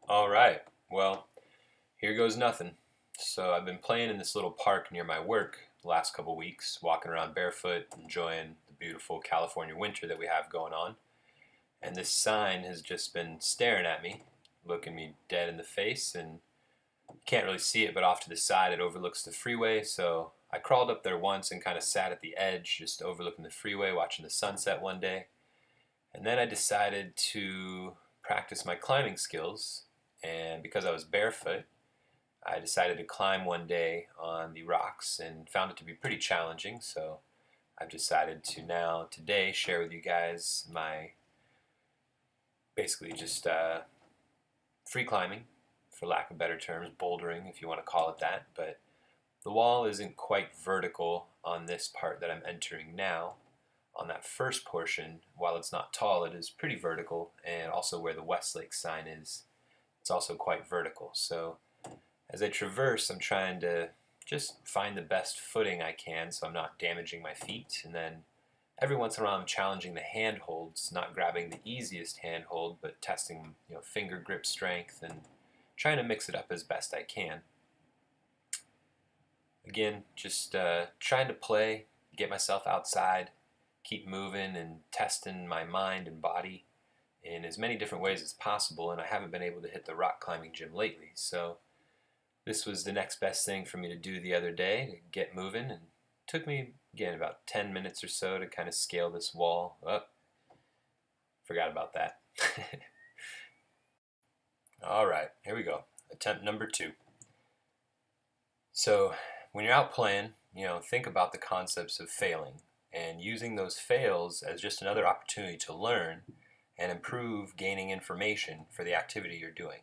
All right. Well, here goes nothing. So I've been playing in this little park near my work the last couple weeks, walking around barefoot, enjoying the beautiful California winter that we have going on. And this sign has just been staring at me, looking me dead in the face, and you can't really see it, but off to the side it overlooks the freeway. So I crawled up there once and kind of sat at the edge, just overlooking the freeway, watching the sunset one day. And then I decided to practice my climbing skills. And because I was barefoot, I decided to climb one day on the rocks and found it to be pretty challenging. So I've decided to now, today, share with you guys my basically just free climbing, for lack of better terms, bouldering, if you want to call it that. But the wall isn't quite vertical on this part that I'm entering now. On that first portion, while it's not tall, it is pretty vertical, and also where the Westlake sign is, it's also quite vertical. So as I traverse, I'm trying to just find the best footing I can so I'm not damaging my feet. And then every once in a while, I'm challenging the handholds, not grabbing the easiest handhold, but testing finger grip strength and trying to mix it up as best I can. Again, just trying to play, get myself outside, keep moving and testing my mind and body in as many different ways as possible. And I haven't been able to hit the rock climbing gym lately, so this was the next best thing for me to do the other day to get moving, and it took me again about 10 minutes or so to kind of scale this wall up. Forgot about that. All right, here we go. Attempt number 2. So when you're out playing, think about the concepts of failing and using those fails as just another opportunity to learn and improve gaining information for the activity you're doing.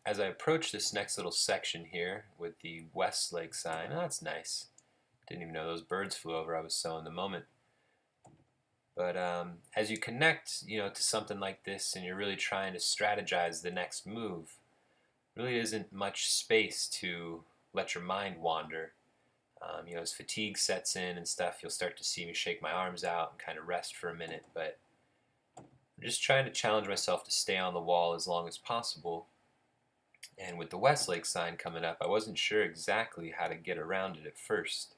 As I approach this next little section here with the Westlake sign, oh, that's nice. Didn't even know those birds flew over. I was so in the moment. But as you connect, to something like this, and you're really trying to strategize the next move, really isn't much space to let your mind wander. As fatigue sets in and stuff, you'll start to see me shake my arms out and kind of rest for a minute. But I'm just trying to challenge myself to stay on the wall as long as possible. And with the Westlake sign coming up, I wasn't sure exactly how to get around it at first,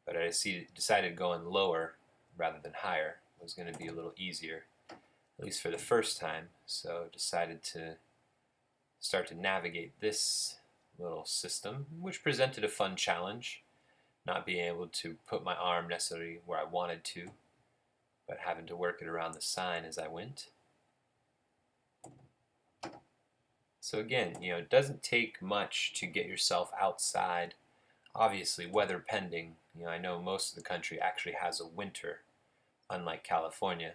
but I decided going lower rather than higher was going to be a little easier, at least for the first time. So decided to start to navigate this little system, which presented a fun challenge, not being able to put my arm necessarily where I wanted to, but having to work it around the sign as I went. So again, it doesn't take much to get yourself outside. Obviously, weather pending. I know most of the country actually has a winter, unlike California.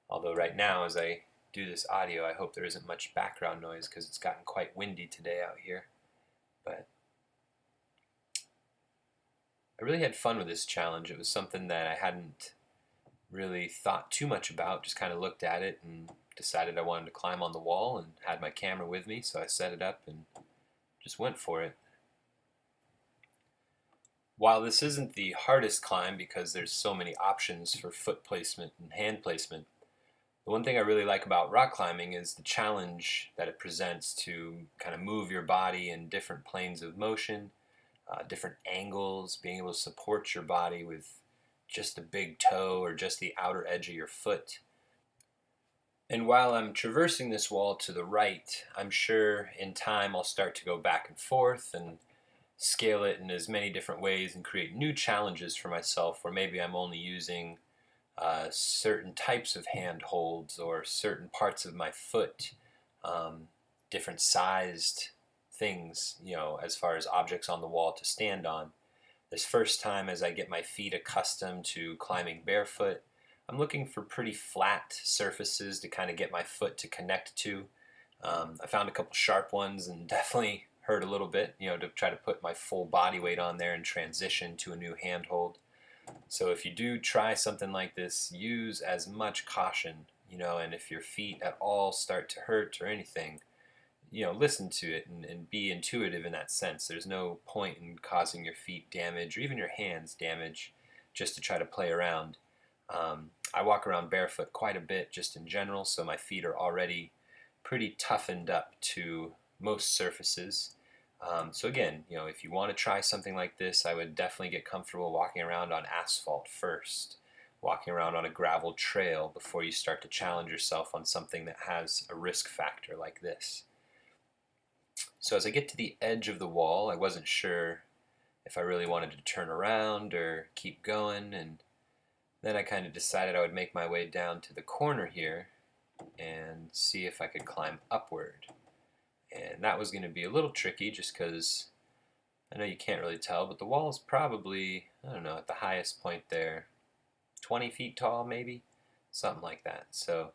Although right now, as I do this audio, I hope there isn't much background noise because it's gotten quite windy today out here. But I really had fun with this challenge. It was something that I hadn't really thought too much about, just kind of looked at it and decided I wanted to climb on the wall and had my camera with me, so I set it up and just went for it. While this isn't the hardest climb because there's so many options for foot placement and hand placement, the one thing I really like about rock climbing is the challenge that it presents to kind of move your body in different planes of motion, different angles, being able to support your body with just the big toe or just the outer edge of your foot. And while I'm traversing this wall to the right, I'm sure in time I'll start to go back and forth and scale it in as many different ways and create new challenges for myself where maybe I'm only using certain types of hand holds or certain parts of my foot, different sized things, as far as objects on the wall to stand on. This first time, as I get my feet accustomed to climbing barefoot, I'm looking for pretty flat surfaces to kind of get my foot to connect to. I found a couple sharp ones and definitely hurt a little bit, to try to put my full body weight on there and transition to a new handhold. So if you do try something like this, use as much caution, and if your feet at all start to hurt or anything, listen to it and be intuitive in that sense. There's no point in causing your feet damage or even your hands damage just to try to play around. I walk around barefoot quite a bit just in general, so my feet are already pretty toughened up to most surfaces. So again, if you want to try something like this, I would definitely get comfortable walking around on asphalt first, walking around on a gravel trail before you start to challenge yourself on something that has a risk factor like this. So as I get to the edge of the wall, I wasn't sure if I really wanted to turn around or keep going, and then I kind of decided I would make my way down to the corner here and see if I could climb upward. And that was going to be a little tricky just because I know you can't really tell, but the wall is probably, I don't know, at the highest point there, 20 feet tall maybe, something like that. So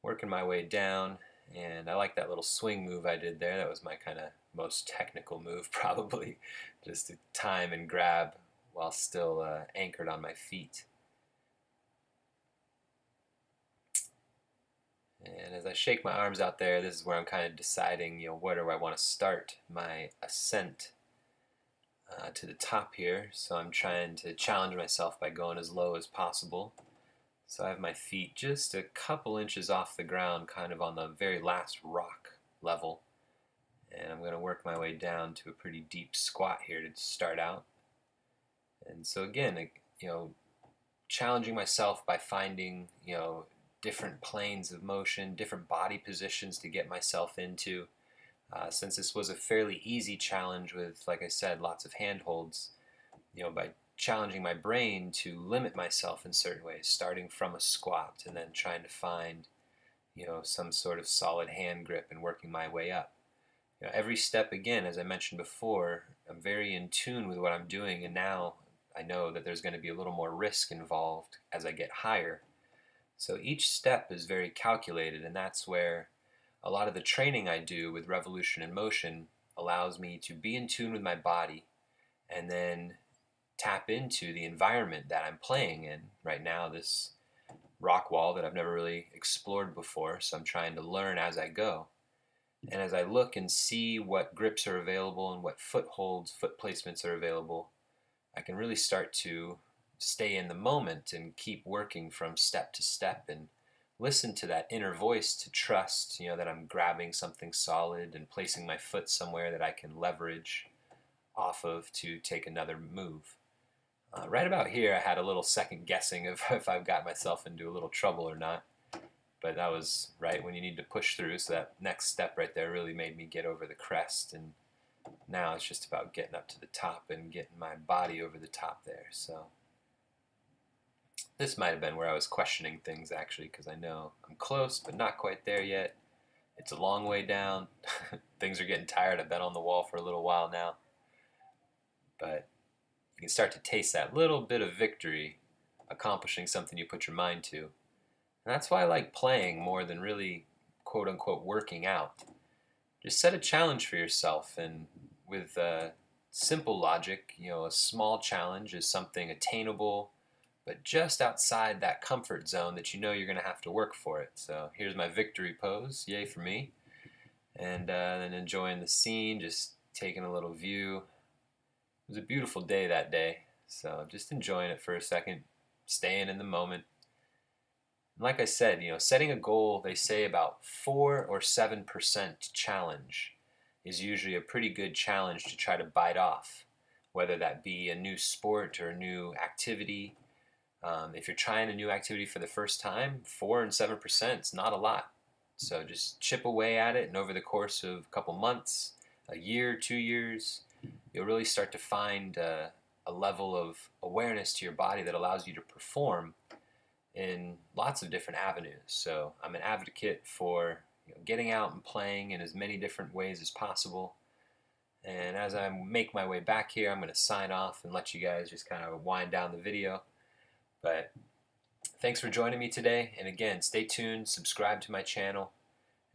working my way down, and I like that little swing move I did there. That was my kind of most technical move probably, just to time and grab while still anchored on my feet. And as I shake my arms out there, this is where I'm kind of deciding, where do I want to start my ascent to the top here. So I'm trying to challenge myself by going as low as possible. So I have my feet just a couple inches off the ground, kind of on the very last rock level. And I'm going to work my way down to a pretty deep squat here to start out. And so again, challenging myself by finding, different planes of motion, different body positions to get myself into. Since this was a fairly easy challenge with, like I said, lots of handholds, by challenging my brain to limit myself in certain ways, starting from a squat and then trying to find, some sort of solid hand grip and working my way up. Every step, again, as I mentioned before, I'm very in tune with what I'm doing, and now I know that there's going to be a little more risk involved as I get higher. So each step is very calculated, and that's where a lot of the training I do with Revolution in Motion allows me to be in tune with my body and then tap into the environment that I'm playing in. Right now, this rock wall that I've never really explored before, so I'm trying to learn as I go. And as I look and see what grips are available and what footholds, foot placements are available, I can really start to stay in the moment and keep working from step to step and listen to that inner voice to trust, that I'm grabbing something solid and placing my foot somewhere that I can leverage off of to take another move. Right about here, I had a little second guessing of if I've got myself into a little trouble or not. But that was right when you need to push through, so that next step right there really made me get over the crest, and now it's just about getting up to the top and getting my body over the top there. So this might have been where I was questioning things, actually, because I know I'm close but not quite there yet. It's a long way down. Things are getting tired. I've been on the wall for a little while now, but you can start to taste that little bit of victory accomplishing something you put your mind to. And that's why I like playing more than really quote-unquote working out. Just set a challenge for yourself, and with simple logic, a small challenge is something attainable, but just outside that comfort zone that you're going to have to work for it. So here's my victory pose, yay for me. And then enjoying the scene, just taking a little view. It was a beautiful day that day, so just enjoying it for a second, staying in the moment. Like I said, setting a goal, they say about 4 or 7% challenge is usually a pretty good challenge to try to bite off, whether that be a new sport or a new activity. If you're trying a new activity for the first time, 4 and 7% is not a lot. So just chip away at it, and over the course of a couple months, a year, 2 years, you'll really start to find a level of awareness to your body that allows you to perform in lots of different avenues. So I'm an advocate for getting out and playing in as many different ways as possible. And as I make my way back here, I'm going to sign off and let you guys just kind of wind down the video. But thanks for joining me today. And again, stay tuned, subscribe to my channel,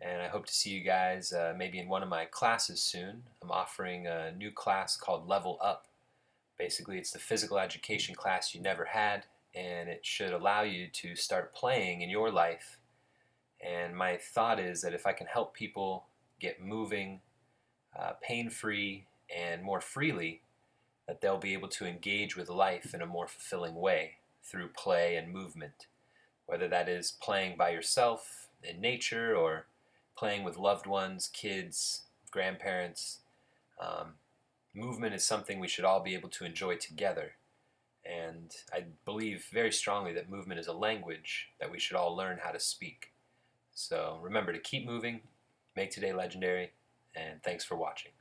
and I hope to see you guys maybe in one of my classes soon. I'm offering a new class called Level Up. Basically, it's the physical education class you never had, and it should allow you to start playing in your life. And my thought is that if I can help people get moving pain-free and more freely, that they'll be able to engage with life in a more fulfilling way through play and movement, whether that is playing by yourself in nature or playing with loved ones, kids, grandparents. Um, Movement is something we should all be able to enjoy together. And I believe very strongly that movement is a language that we should all learn how to speak. So remember to keep moving, make today legendary, and thanks for watching.